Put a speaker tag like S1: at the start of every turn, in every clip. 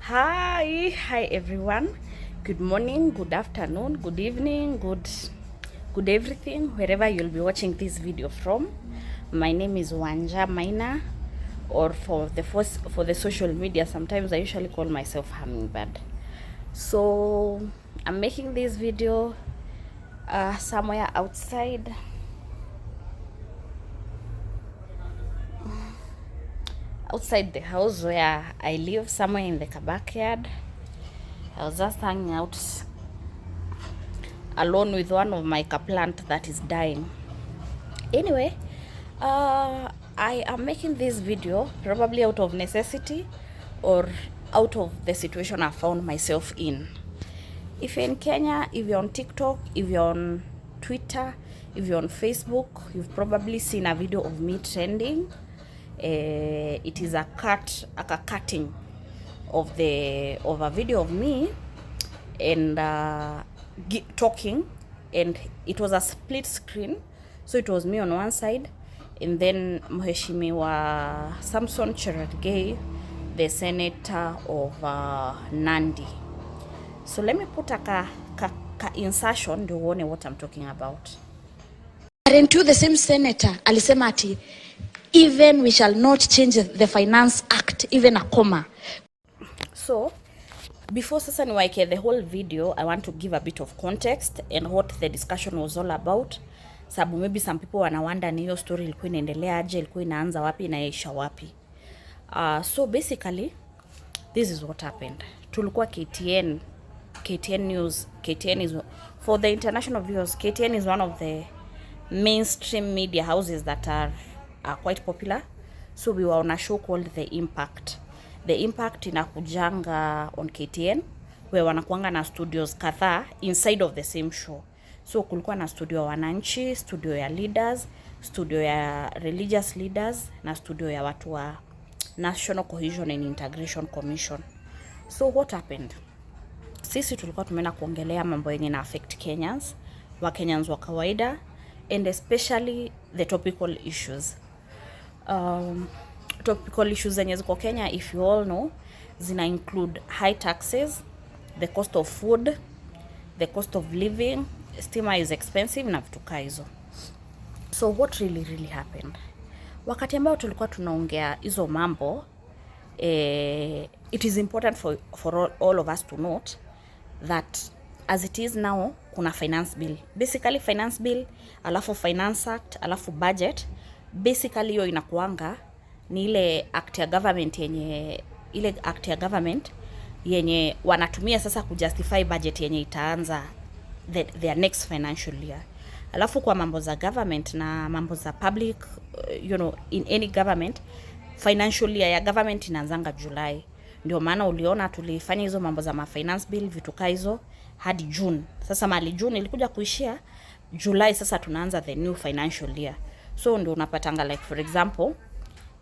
S1: Hi everyone. Good morning, good afternoon, good evening, good everything, wherever you'll be watching this video from. My name is Wanja Maina, or for the social media, sometimes I usually call myself Hummingbird. So I'm making this video somewhere outside the house where I live, somewhere in the backyard. I was just hanging out alone with one of my plant that is dying. Anyway, I am making this video probably out of necessity or out of the situation I found myself in. If you're in Kenya, if you're on TikTok, if you're on Twitter, if you're on Facebook, you've probably seen a video of me trending. It is a cutting of a video of me and talking, and it was a split screen, so it was me on one side and then Mheshimiwa Samson Cherargai, the senator of Nandi. So let me put a insertion to uone what I'm talking about.
S2: And to the same senator alisema ati even we shall not change the Finance Act even a comma.
S1: So before sasa niwaike the whole video, I want to give a bit of context and what the discussion was all about. Sababu maybe some people wana wonder ni hiyo story ilikuwa inaendelea aje, ilikuwa inaanza wapi na inaisha wapi. So basically this is what happened. Tulikuwa KTN News. KTN is, for the international viewers, KTN is one of the mainstream media houses that are quite popular. So we were on a show called The Impact. The Impact inakujanga on KTN, where wanakuanga na studios kadhaa inside of the same show. So kulikuwa na studio ya wananchi, studio ya leaders, studio ya religious leaders na studio ya watu wa National Cohesion and Integration Commission. So what happened? Sisi tulikuwa tumeenda kuongelea mambo yenye na affect Kenyans, wa Kenyans wa kawaida, and especially the topical issues. Topical issues zenye ziko Kenya, if you all know, zina include high taxes, the cost of food, the cost of living, stima is expensive na vitu kaa hizo. So what really happened? Wakati ambao tulikuwa tunaongea hizo mambo, it is important for all of us to note that as it is now, kuna finance bill. Basically finance bill, alafu finance act, alafu budget. Basically hiyo inakuanga ni ile act ya government yenye wanatumia sasa kujustify budget yenye itaanza their next financial year. Alafu kwa mambo za government na mambo za public, in any government, financial year ya government inaanzanga July. Ndio maana uliona tulifanya hizo mambo za finance bill, vitu kaa hizo hadi June. Sasa mali June ilikuja kuishia, July sasa tunaanza the new financial year. So ndio unapatanga like for example,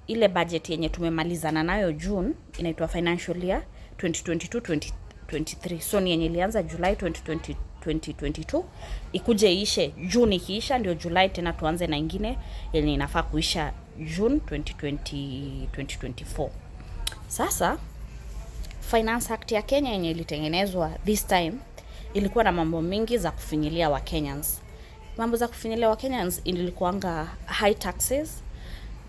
S1: ile budget yenye tumemalizana nayo June inaitwa financial year 2022-2023. So ni yenye ilianza July 2022 ikuje ishe June, ikiisha ndio July tena tuanze na ingine yenye inafaa kuisha June 2024. Sasa Finance Act ya Kenya yenye ilitengenezwa this time ilikuwa na mambo mingi za kufinyilia wa Kenyans. Mambo za kufinyilia wa Kenyans ilikuanga high taxes,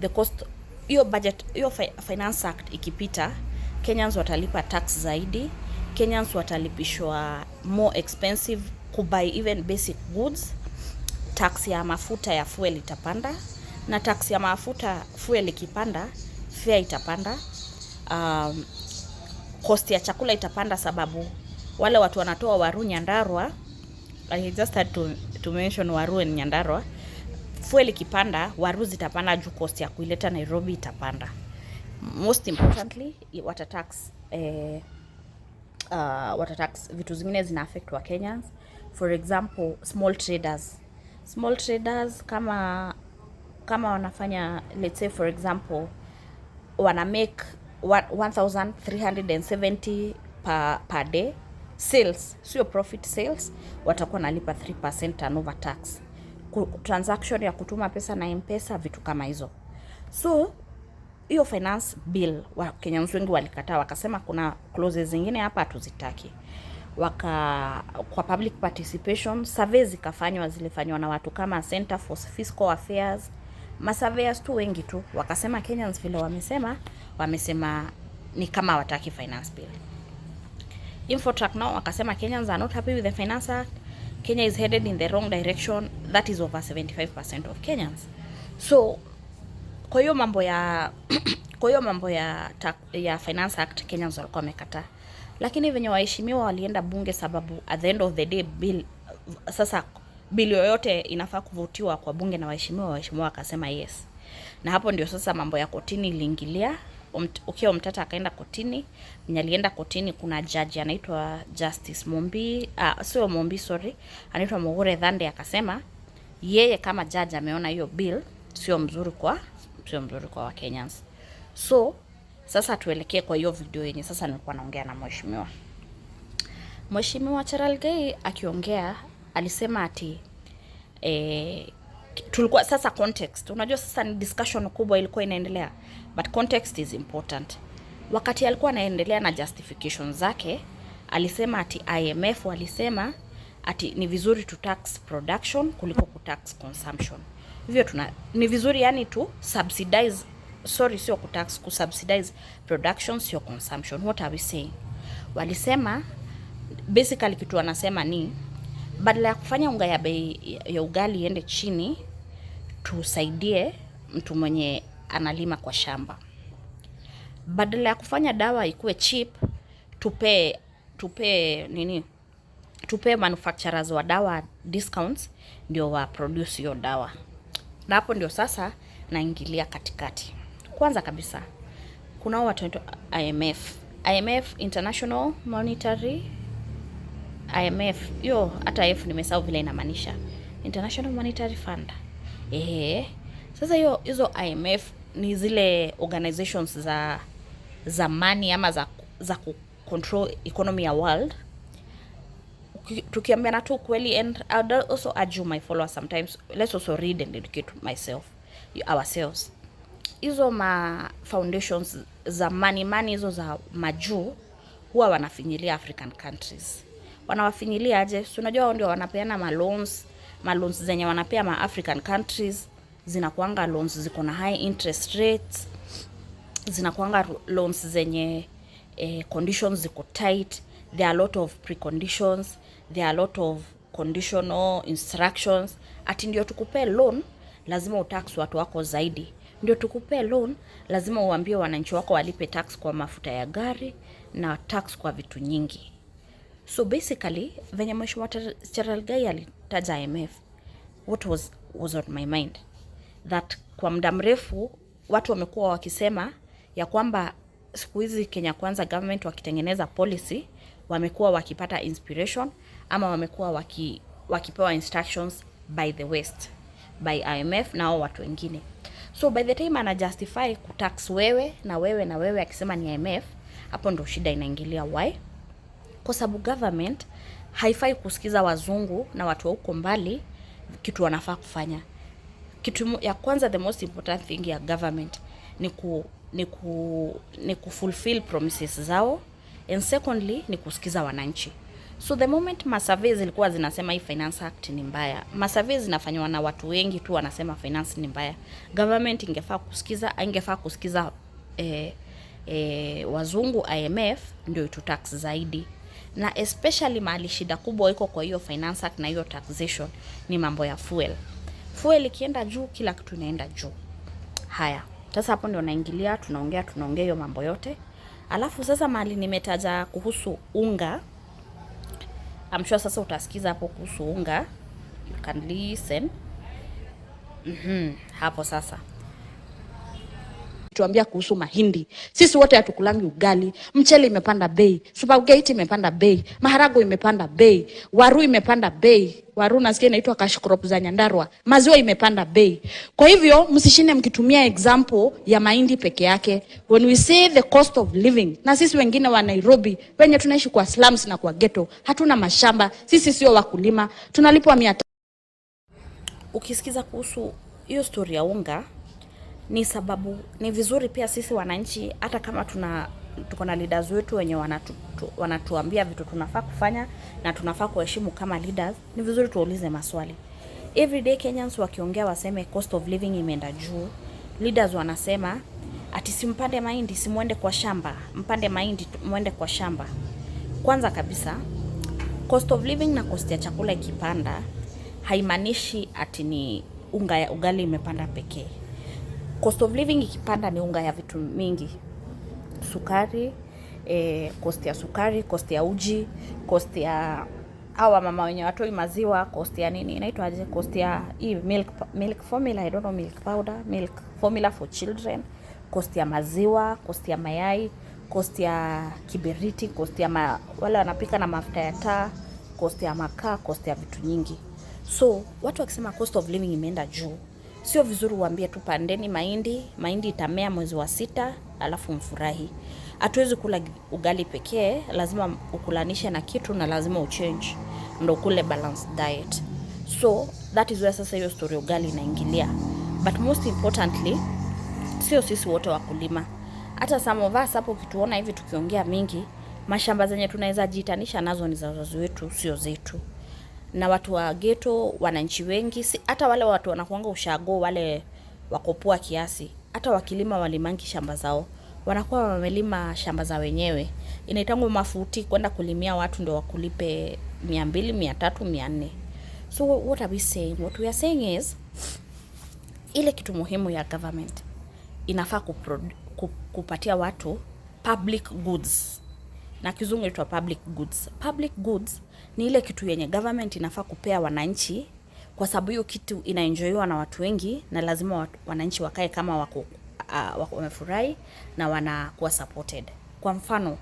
S1: the cost, hiyo budget, hiyo Finance Act ikipita, Kenyans watalipa tax zaidi, Kenyans watalipishwa more expensive kubuy even basic goods, tax ya mafuta ya fuel itapanda, na tax ya mafuta fuel ikipanda, fare itapanda, cost ya chakula itapanda sababu wale watu wanatoa Waru Nyandarua, I just had to mention Waru and Nyandarua, fuel ikipanda, Waru zitapanda juu cost ya kuileta Nairobi itapanda. Most importantly, watatax vitu zingine zina affect wa Kenyans. For example, small traders kama wanafanya, let's say for example, wana make 1,370 per day sales, sio profit sales, watakuwa nalipa 3% turnover tax. Transaction ya kutuma pesa na M-Pesa, vitu kama hizo. So hiyo finance bill wa Kenyans wengi walikataa, wakasema kuna clauses zingine hapa hatuzitaki. Kwa public participation surveys zikafanywa, zilifanywa na watu kama Center for Fiscal Affairs, masurveyors tu wengi tu, wakasema Kenyans vile wamesema ni kama wataki finance bill. Infotrack nao wakasema Kenyans are not happy with the Finance Act. Kenya is headed in the wrong direction. That is over 75% of Kenyans. So kwa hiyo mambo ya Finance Act Kenyans walikuwa wamekataa. Lakini venye waheshimiwa walienda bunge, sababu at the end of the day bill yoyote inafaa kuvutiwa kwa bunge na waheshimiwa wakasema yes. Na hapo ndio sasa mambo ya kotini iliingilia. Ukiwa mtata akaenda kotini, alienda kotini, kuna judge anaitwa Justice Mombi, anaitwa Mogore Dhande, akasema yeye kama judge ameona hiyo bill sio mzuri kwa Kenyans. So sasa tuelekee kwa hiyo video yenye sasa nilikuwa naongea na Mheshimiwa Cherargai akiongea alisema ati tulikuwa sasa context. Unajua sasa ni discussion kubwa ilikuwa inaendelea, but context is important. Wakati alikuwa anaendelea na justification zake, alisema ati IMF walisema ati ni vizuri to tax production kuliko ku tax consumption. Hivyo ni vizuri yani to subsidize, sio ku subsidize production, sio consumption. What are we saying? Walisema basically kitu wanasema ni badala ya kufanya unga ya bei ya ugali iende chini, tusaidie mtu mwenye analima kwa shamba. Badala ya kufanya dawa ikuwe cheap, tupe manufacturers wa dawa discounts ndio wa produce hiyo dawa. Na hapo ndio sasa naingilia katikati. Kwanza kabisa kuna watu wanaitwa IMF, International Monetary, IMF, hata F nimesahau vile inamaanisha, International Monetary Fund. Sasa hizo IMF ni zile organizations za money ama za control economy ya world. Tukiambiana tu kweli, and I'd also urge my followers sometimes, let's also read and educate ourselves. Hizo ma foundations za money hizo za majuu huwa wanafinyilia African countries. Wanawafinyilia aje? So unajua wao ndio wanapeana loans zenye wanapea ma African countries zinakuanga loans ziko na high interest rates, zinakuanga loans zenye conditions ziko tight. There are a lot of preconditions, there are a lot of conditional instructions. Ati ndio tukupe loan lazima utax watu wako zaidi, ndio tukupe loan lazima uambie wananchi wako walipe tax kwa mafuta ya gari na tax kwa vitu nyingi. So basically venye Mheshimiwa Cherargai alitaja IMF, what was on my mind, that kwa muda mrefu watu wamekuwa wakisema ya kwamba siku hizi Kenya Kwanza government wakitengeneza policy wamekuwa wakipata inspiration ama wamekuwa wakipewa instructions by the West, by IMF na watu wengine. So by the time ana justify kutax wewe na wewe akisema ni IMF, hapo ndo shida inaingilia. Why? Kwa sababu government haifai kusikiza wazungu na watu wa huko mbali kitu wanafaa kufanya. Kitu ya kwanza, the most important thing ya government ni kufulfill promises zao, and secondly ni kusikiza wananchi. So the moment masurveys zilikuwa zinasema hii Finance Act ni mbaya, masurveys zinafanywa na watu wengi tu wanasema finance ni mbaya, government ingefaa kusikiza wazungu, IMF ndio itutax zaidi. Na especially mahali shida kubwa iko kwa hiyo Finance Act na hiyo taxation ni mambo ya fuel ikienda juu kila kitu inaenda juu. Haya, sasa hapo ndio naingilia, tunaongea hiyo mambo yote. Alafu sasa mahali nimetaja kuhusu unga, I'm sure sasa utasikiza hapo kuhusu unga, you can listen. Hapo sasa
S2: tuambia kuhusu mahindi. Sisi wote hatukulangi ugali. Mchele imepanda bei, spaghetti imepanda bei, maharago imepanda bei, waru imepanda bei. Waru nasikia inaitwa cash crop za Nyandarua. Maziwa imepanda bei. Kwa hivyo msishine mkitumia example ya mahindi peke yake. When we say the cost of living, na sisi wengine wa Nairobi wenye tunaishi kwa slums na kwa ghetto, hatuna mashamba, sisi sio wakulima, tunalipwa 100.
S1: Ukisikiza kuhusu hiyo story ya unga, ni sababu ni vizuri pia sisi wananchi, hata kama tuko na leaders wetu wenye wanatuambia vitu tunafaa kufanya na tunafaa kuheshimu kama leaders, ni vizuri tuulize maswali. Everyday Kenyans wakiongea waseme cost of living imeenda juu. Leaders wanasema ati simpande mahindi, simuende kwa shamba, mpande mahindi muende kwa shamba. Kwanza kabisa, cost of living na cost ya chakula ikipanda haimaanishi ati ni unga ya ugali imepanda pekee. Cost of living ikipanda ni unga ya vitu mingi. Sukari, cost ya sukari, cost ya uji, cost ya hawa mama wenye watoi maziwa, cost ya nini inaitwa aje, cost ya milk formula, I don't know, milk powder, milk formula for children, cost ya maziwa, cost ya mayai, cost ya kiberiti, cost ya wale wanapika na mafuta ya taa, cost ya makaa, cost ya vitu nyingi. So watu wakisema cost of living imeenda juu, sio vizuri uambie tu pandeni mahindi itamea mwezi wa 6 alafu mfurahi. Hatuwezi kula ugali pekee, lazima ukulanishe na kitu na lazima uchange ndo kule balanced diet. So that is where sasa hiyo story ugali inaingilia. But most importantly, sio sisi wote wakulima. Hata some of us hapo kituona hivi tukiongea mingi, mashamba zenye tunaweza jitanisha nazo ni za wazazi wetu, sio zetu. Na watu wa ghetto, wananchi wengi, hata wale watu wanakuanga ushago, wale wakopoa kiasi, hata wakilima walimangi shamba zao, wanakuwa wamelima shamba za wenyewe. Inaitangu mafuti kwenda kulimia watu ndio wakulipe 200, 300, 400. So what are we saying? What we are saying is, ile kitu muhimu ya government inafaa kupatia watu public goods. Na kizungu inaitwa public goods. Public goods ni ile kitu yenye government inafaa kupea wananchi, kwa sababu hiyo kitu inaenjoyiwa na watu wengi na lazima wananchi wakae kama wako wamefurahi na wanakuwa supported. Kwa mfano,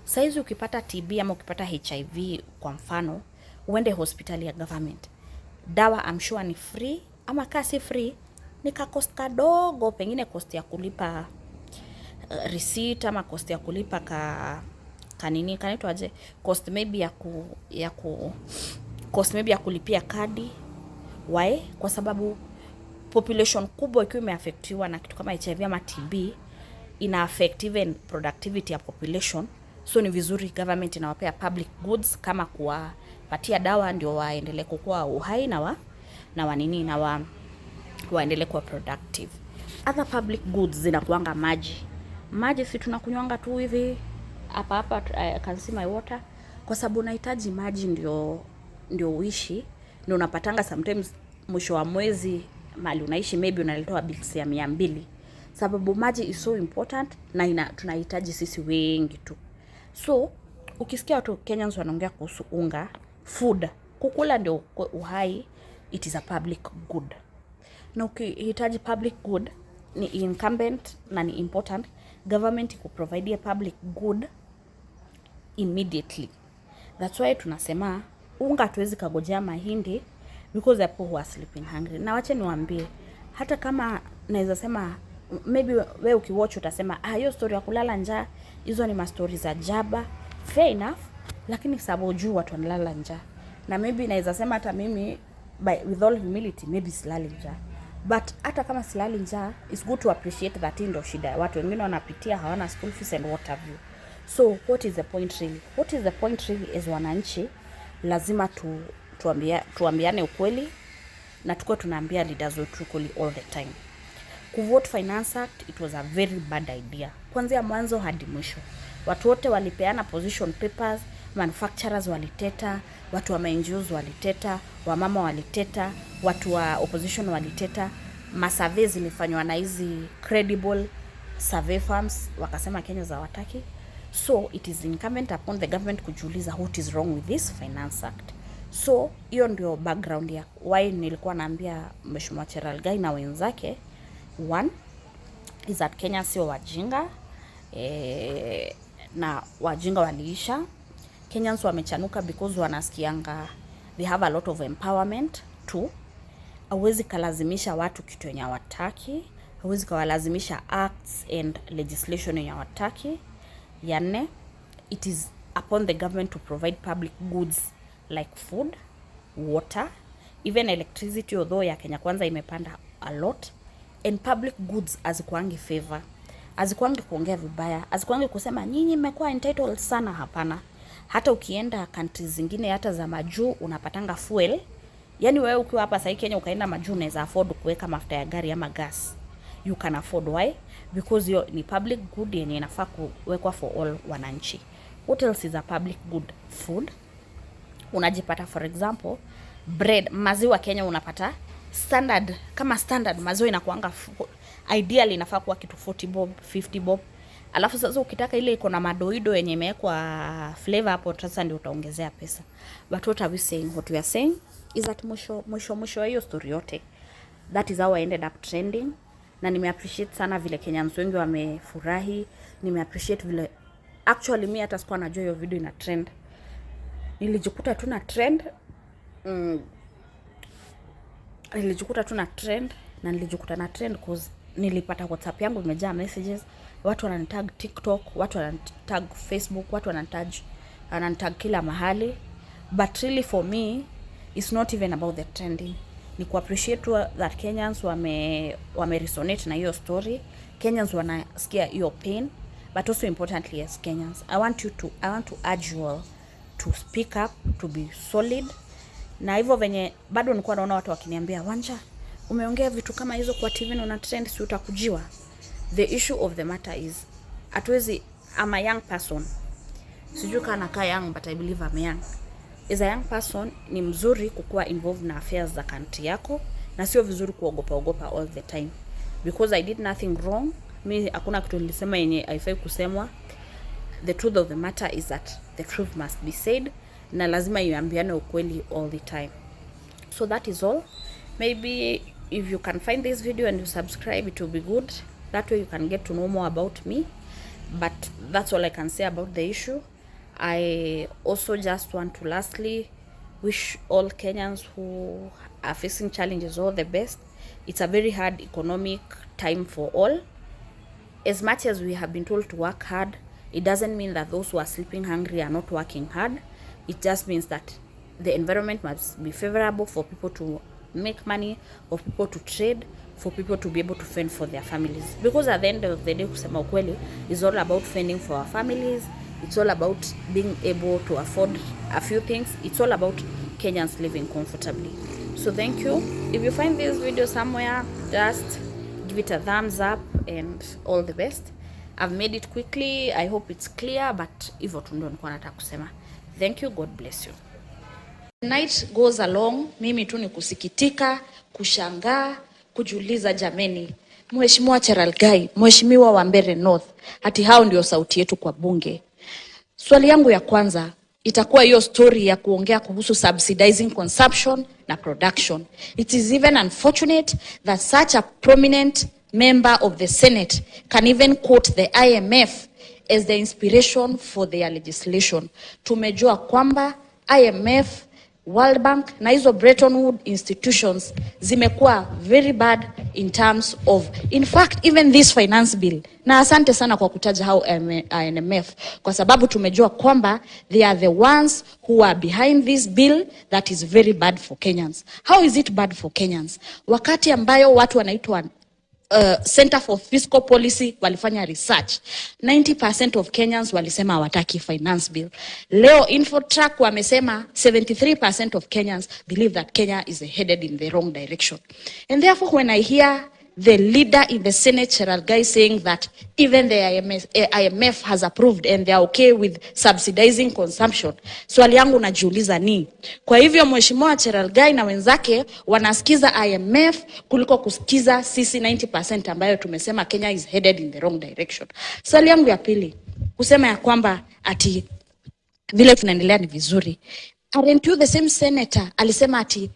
S1: saizi ukipata TB ama ukipata HIV kwa mfano, uende hospitali ya government. Dawa I'm sure ni free, ama kasi free ni cost kadogo, pengine cost ya kulipa receipt ama cost ya kulipa kanini kanaitwa aje, cost maybe cost maybe ya kulipia kadi. Why? Kwa sababu population kubwa ikiwa imeaffectiwa na kitu kama HIV ama TB, ina affect even productivity ya population. So ni vizuri government inawapea public goods kama kuwapatia dawa ndio waendelee kukua uhai na waendelee kuwa productive. Other public goods zinakuanga maji. Maji si tunakunywanga tu hivi hapa I can see my water, kwa sababu unahitaji maji ndio uishi. Ndio unapatanga sometimes mwisho wa mwezi mali unaishi maybe unaletewa bills ya 200, sababu maji is so important na tunahitaji sisi wengi tu. So ukisikia watu Kenyans wanaongea kuhusu unga, food, kukula ndio uhai, it is a public good. Na ukihitaji public good, ni incumbent na ni important government kuprovide a public good immediately. That's why tunasema unga tuwezi kagojea mahindi, because the people who are sleeping hungry. Na wache niwaambie, hata kama naweza sema maybe wewe ukiwatch utasema hiyo story ya kulala njaa, hizo ni mastori za jaba, fair enough, lakini sababu juu watu wanalala njaa. Na maybe naweza sema hata mimi with all humility maybe silali njaa, but hata kama silali njaa, it's good to appreciate that ndio shida watu wengine wanapitia, hawana school fees and what have you. So what is the point really? What is the point really is wananchi lazima tuambiane ukweli, na tuko tunaambia leaders wetu ukweli all the time. Kuvote Finance Act, it was a very bad idea. Kuanzia mwanzo hadi mwisho. Watu wote walipeana position papers, manufacturers waliteta, watu wa NGOs waliteta, wamama waliteta, watu wa opposition waliteta. Masurveys zilifanywa na hizi credible survey firms, wakasema Kenya hawataki. So it is incumbent upon the government kujiuliza what is wrong with this Finance Act. So hiyo ndio background ya why nilikuwa naambia Mheshimiwa Cherargai na wenzake. One is that Kenya sio wajinga, na wajinga waliisha. Kenyans wamechanuka because wanasikianga they have a lot of empowerment. Two, hauwezi kalazimisha watu kitu yenye hawataki, hauwezi kawalazimisha acts and legislation yenye hawataki. Ya 4, it is upon the government to provide public goods like food, water, even electricity, although ya Kenya Kwanza imepanda a lot. And public goods azikuangi favor, azikuangi kuongea vibaya, azikuangi kusema nyinyi mmekuwa entitled sana. Hapana. Hata ukienda countries zingine hata za majuu unapatanga fuel. Yani wewe ukiwa hapa sasa Kenya ukaenda majuu unaweza afford kuweka mafuta ya gari ama gas. You can afford. Why? Because yo ni public good yenye inafaa kuwekwa for all wananchi. What else is a public good? Food. Unajipata for example bread, maziwa Kenya unapata standard, kama standard maziwa inakuanga ideally inafaa kuwa kitu 40 bob, 50 bob. Alafu sasa ukitaka ile iko na madoido yenye imewekwa flavor hapo, sasa ndio utaongezea pesa. But what are we saying? What we are saying is that mwisho hiyo story yote, that is how I ended up trending. Na nime appreciate sana vile Kenyans wengi wamefurahi. Nime appreciate vile actually mimi hata sikuwa najua hiyo video ina trend. Nilijikuta tu na trend. Nilijikuta tu na trend na nilijikuta na trend cause nilipata WhatsApp yangu imejaa messages. Watu wananitag TikTok, watu wananitag Facebook, watu wananitag kila mahali. But really for me it's not even about the trending. Ni ku appreciate that Kenyans wame resonate na hiyo story. Kenyans wanasikia hiyo pain, but also importantly as Kenyans I want to urge you all to speak up, to be solid. Na hivyo venye bado nilikuwa naona watu wakiniambia, Wanja, umeongea vitu kama hizo kwa TV na una trend, si utakujiwa. The issue of the matter is atwezi, I'm a young person. Sijui kana ka young, but I believe I'm young. As a young person ni mzuri kukuwa involved na affairs za country yako, na sio vizuri kuogopa all the time. Because I did nothing wrong. Mimi hakuna kitu nilisema yenye haifai kusemwa. The truth of the matter is that the truth must be said, na lazima iambiane ukweli all the time. So that is all. Maybe if you can find this video and you subscribe, it will be good. That way you can get to know more about me. But that's all I can say about the issue. I also just want to lastly wish all Kenyans who are facing challenges all the best. It's a very hard economic time for all. As much as we have been told to work hard, it doesn't mean that those who are sleeping hungry are not working hard. It just means that the environment must be favorable for people to make money, for people to trade, for people to be able to fend for their families. Because at the end of the day, kusema ukweli, is all about fending for our families. It's all about being able to afford a few things. It's all about Kenyans living comfortably. So thank you. If you find this video somewhere, just give it a thumbs up and all the best. I've made it quickly. I hope it's clear, but hivyo tu ndio nilikuwa nataka kusema. Thank you. God bless you.
S2: Night goes along, mimi tu ni kusikitika, kushangaa, kujiuliza jameni. Mheshimiwa Cherargai, Mheshimiwa wa Mbeere North, hati hao ndio sauti yetu kwa bunge. Swali yangu ya kwanza itakuwa hiyo story ya kuongea kuhusu subsidizing consumption na production. It is even unfortunate that such a prominent member of the Senate can even quote the IMF as the inspiration for their legislation. Tumejua kwamba IMF, World Bank na hizo Bretton Woods institutions zimekuwa very bad in terms of, in fact, even this finance bill. Na asante sana kwa kutaja hao IMF, kwa sababu tumejua kwamba they are the ones who are behind this bill that is very bad for Kenyans. How is it bad for Kenyans? Wakati ambayo watu wanaitwa Center for Fiscal Policy walifanya research, 90% of Kenyans walisema hawataki finance bill. Leo Infotrack wamesema 73% of Kenyans believe that Kenya is headed in the wrong direction. And therefore when I hear the leader in the Senate, Cherargai, saying that even the IMF has approved and they are okay with subsidizing consumption, swali yangu najiuliza ni, kwa hivyo Mheshimiwa Cherargai na wenzake wanasikiza IMF kuliko kusikiza sisi 90% ambayo tumesema Kenya is headed in the wrong direction? Swali yangu ya pili, kusema ya kwamba ati vile tunaendelea ni vizuri. Aren't you the same senator alisema ati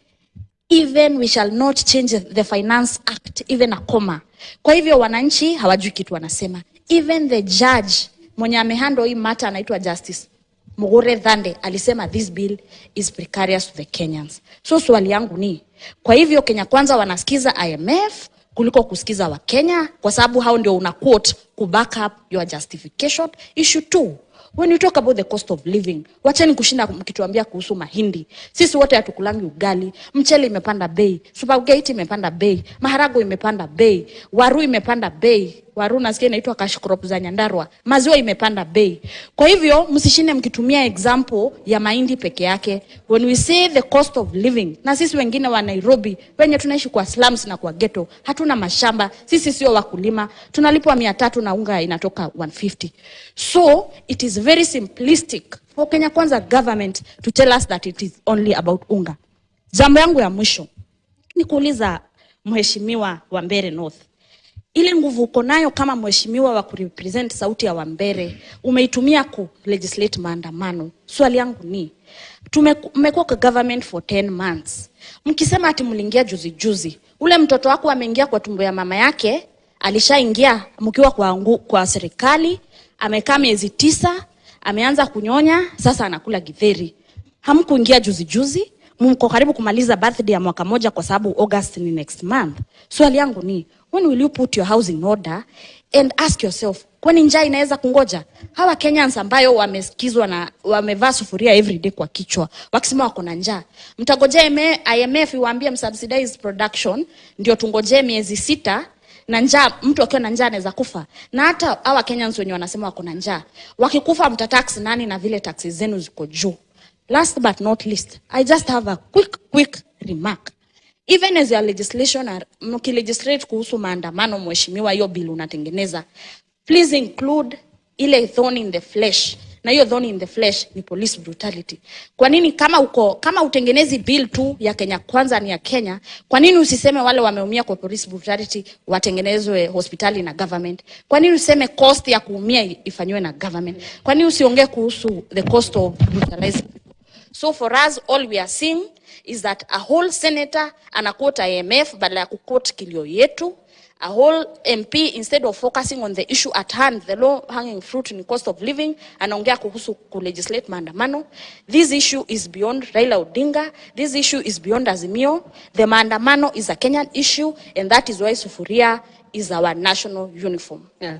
S2: even we shall not change the Finance Act even a comma? Kwa hivyo wananchi hawajui kitu wanasema. Even the judge mwenye amehandle hii matter anaitwa Justice Mugure Thande alisema this bill is precarious to the Kenyans. So swali yangu ni, kwa hivyo Kenya Kwanza wanasikiza IMF kuliko kusikiza wa Kenya, kwa sababu hao ndio una quote ku back up your justification? Issue 2, When you talk about the cost of living, wacheni kushinda mkituambia kuhusu mahindi. Sisi wote hatukulangi ugali. Mchele imepanda bei, supergate imepanda bei, maharago imepanda bei, waru imepanda bei. Waru nasikia inaitwa cash crop za Nyandarua. Maziwa imepanda bei. Kwa hivyo msishinde mkitumia example ya mahindi peke yake. When we say the cost of living, na sisi wengine wa Nairobi wenye tunaishi kwa slums na kwa ghetto, hatuna mashamba, sisi sio wakulima, tunalipwa 300 na unga inatoka 150. So it is very simplistic for Kenya Kwanza government to tell us that it is only about unga. Jambo yangu ya mwisho ni kuuliza mheshimiwa Wambere North, ile nguvu uko nayo kama mheshimiwa wa kurepresent sauti ya Wambere umeitumia ku legislate maandamano. Swali yangu ni, mmekuwa kwa government for 10 months. Mkisema ati mliingia juzi, ule mtoto wako ameingia kwa tumbo ya mama yake, alishaingia mkiwa kwa serikali, amekaa miezi 9, ameanza kunyonya, sasa anakula githeri. Hamkuingia juzi, mko karibu kumaliza birthday ya mwaka moja kwa sababu August ni next month. Swali yangu ni, when will you put your house in order and ask yourself, kwani njaa inaweza kungoja? Hawa Kenyans ambayo wamesikizwa na wamevaa sufuria every day kwa kichwa wakisema wako na njaa, mtagojea IMF iwaambie msubsidize production ndio tungojee miezi 6 na njaa? Mtu akiwa na njaa anaweza kufa. Na hata hawa Kenyans wenye wanasema wako na njaa, wakikufa mtatax nani na vile taxes zenu ziko juu? Last but not least, I just have a quick remark. Even as your legislation mkilegislate kuhusu maandamano, mheshimiwa, hiyo bill unatengeneza, please include ile thorn in the flesh. Na hiyo thorn in the flesh ni police brutality. Kwa nini kama utengenezi bill tu ya Kenya Kwanza ni ya Kenya, kwa nini usiseme wale wameumia kwa police brutality watengenezwe hospitali na government? Kwa nini useme cost ya kuumia ifanywe na government? Kwa nini usiongee kuhusu the cost of brutalizing? So for us, all we are seeing is that a whole senator anaquote IMF badala ya kuquote kilio yetu. A whole MP, instead of focusing on the issue at hand, the low hanging fruit in cost of living, anaongea kuhusu legislate maandamano. This issue is beyond Raila Odinga. This issue is beyond Azimio. The maandamano is a Kenyan issue, and that is why sufuria is our national uniform.
S3: Yeah.